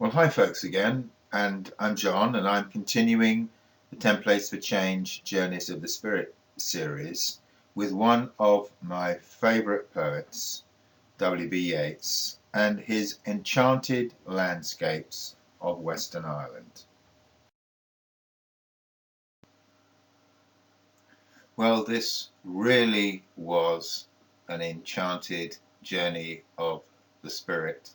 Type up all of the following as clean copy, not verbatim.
Well, hi folks again, and I'm John, and I'm continuing the Templates for Change Journeys of the Spirit series with one of my favourite poets, W.B. Yeats, and his Enchanted Landscapes of Western Ireland. Well, this really was an enchanted journey of the spirit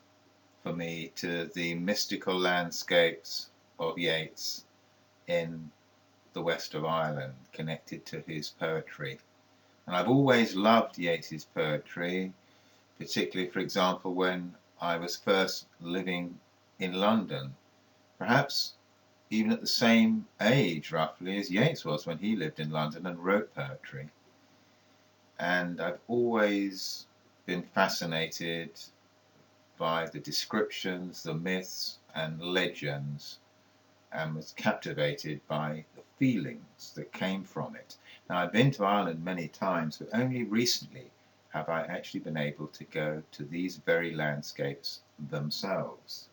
for me to the mystical landscapes of Yeats in the west of Ireland, connected to his poetry. And I've always loved Yeats's poetry, particularly, for example, when I was first living in London, perhaps even at the same age, roughly, as Yeats was when he lived in London and wrote poetry. And I've always been fascinated by the descriptions, the myths, and legends, and was captivated by the feelings that came from it. Now, I've been to Ireland many times, but only recently have I actually been able to go to these very landscapes themselves.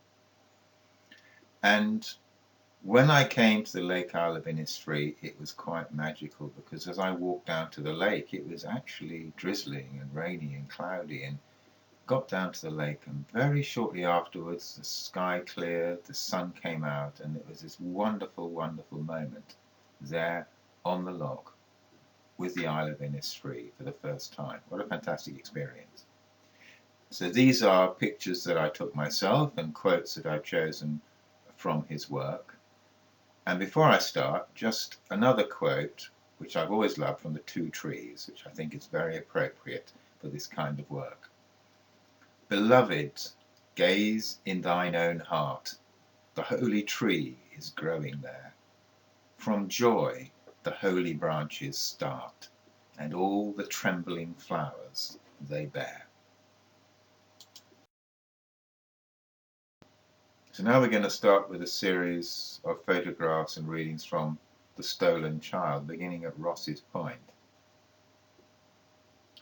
And when I came to the Lake Isle of Innisfree, it was quite magical, because as I walked down to the lake, it was actually drizzling and rainy and cloudy, and got down to the lake, and very shortly afterwards the sky cleared, the sun came out, and it was this wonderful, wonderful moment there on the loch with the Isle of Innisfree for the first time. What a fantastic experience. So these are pictures that I took myself and quotes that I've chosen from his work. And before I start, just another quote which I've always loved from The Two Trees, which I think is very appropriate for this kind of work. Beloved, gaze in thine own heart, the holy tree is growing there. From joy the holy branches start, and all the trembling flowers they bear. So now we're going to start with a series of photographs and readings from The Stolen Child, beginning at Ross's Point.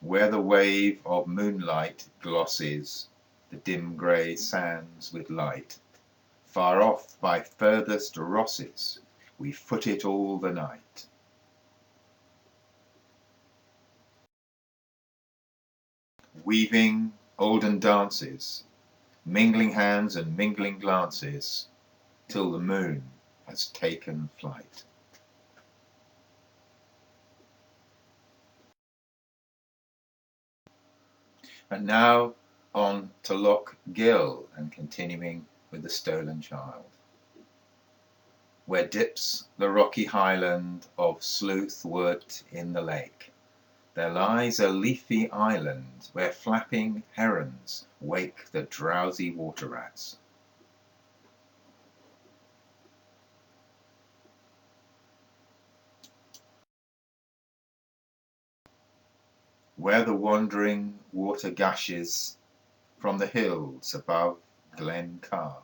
Where the wave of moonlight glosses the dim grey sands with light, far off by furthest Rosses we foot it all the night. Weaving olden dances, mingling hands and mingling glances, till the moon has taken flight. And now on to Loch Gill, and continuing with The Stolen Child. Where dips the rocky highland of Sleuth Wood in the lake, there lies a leafy island where flapping herons wake the drowsy water rats. Where the wandering water gushes from the hills above Glen Car.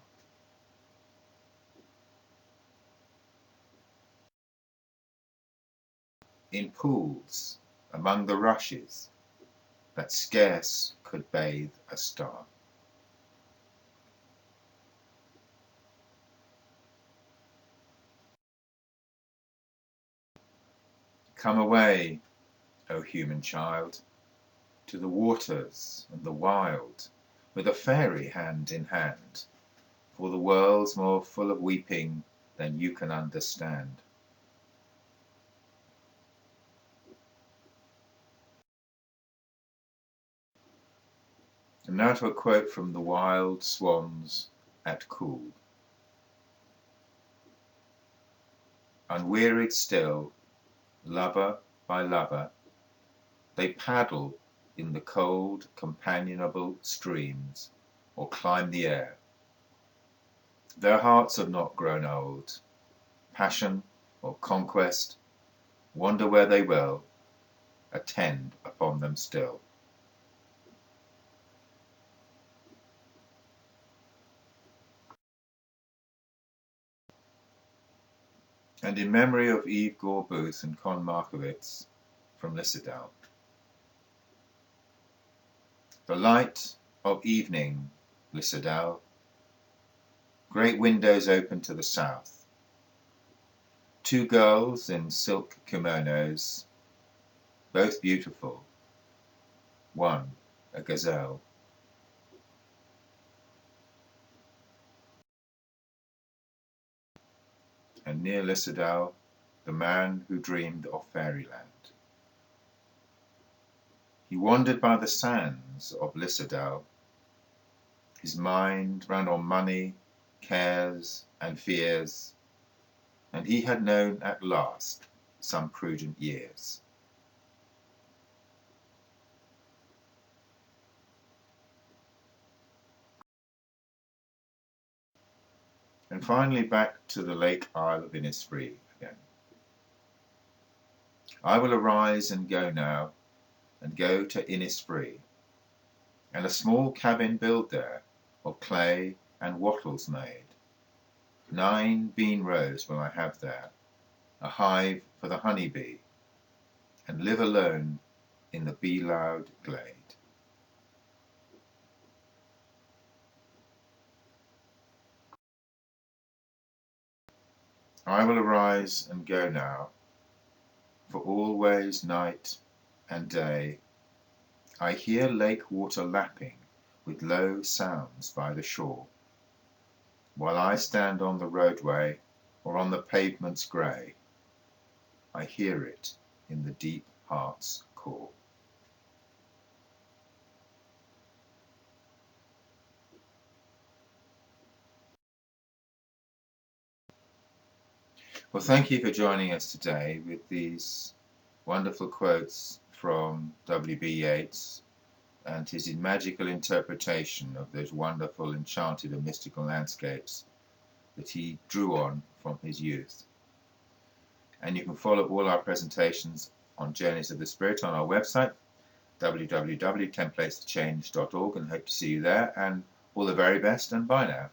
In pools among the rushes that scarce could bathe a star. Come away, O human child, to the waters and the wild, with a fairy hand in hand, for the world's more full of weeping than you can understand. And now to a quote from The Wild Swans at Cool. Unwearied still, lover by lover, they paddle in the cold, companionable streams, or climb the air. Their hearts have not grown old. Passion or conquest, wander where they will, attend upon them still. And in memory of Eve Gore Booth and Con Markowitz, from Lissadell. The light of evening, Lissadell, Great windows open to the south. Two girls in silk kimonos, both beautiful. One, a gazelle. And near Lissadell, the man who dreamed of fairyland. He wandered by the sands of Lissadell. His mind ran on money, cares, and fears, and he had known at last some prudent years. And finally back to the lake isle of Innisfree again. I will arise and go now, and go to Innisfree, and a small cabin build there, of clay and wattles made. 9 bean rows will I have there, a hive for the honey bee, and live alone in the bee-loud glade. I will arise and go now, for always night and day I hear lake water lapping with low sounds by the shore, while I stand on the roadway or on the pavements grey. I hear it in the deep heart's core. Well, thank you for joining us today with these wonderful quotes from W.B. Yeats and his magical interpretation of those wonderful, enchanted and mystical landscapes that he drew on from his youth. And you can follow all our presentations on Journeys of the Spirit on our website, www.templatestochange.org, and hope to see you there. And all the very best, and bye now.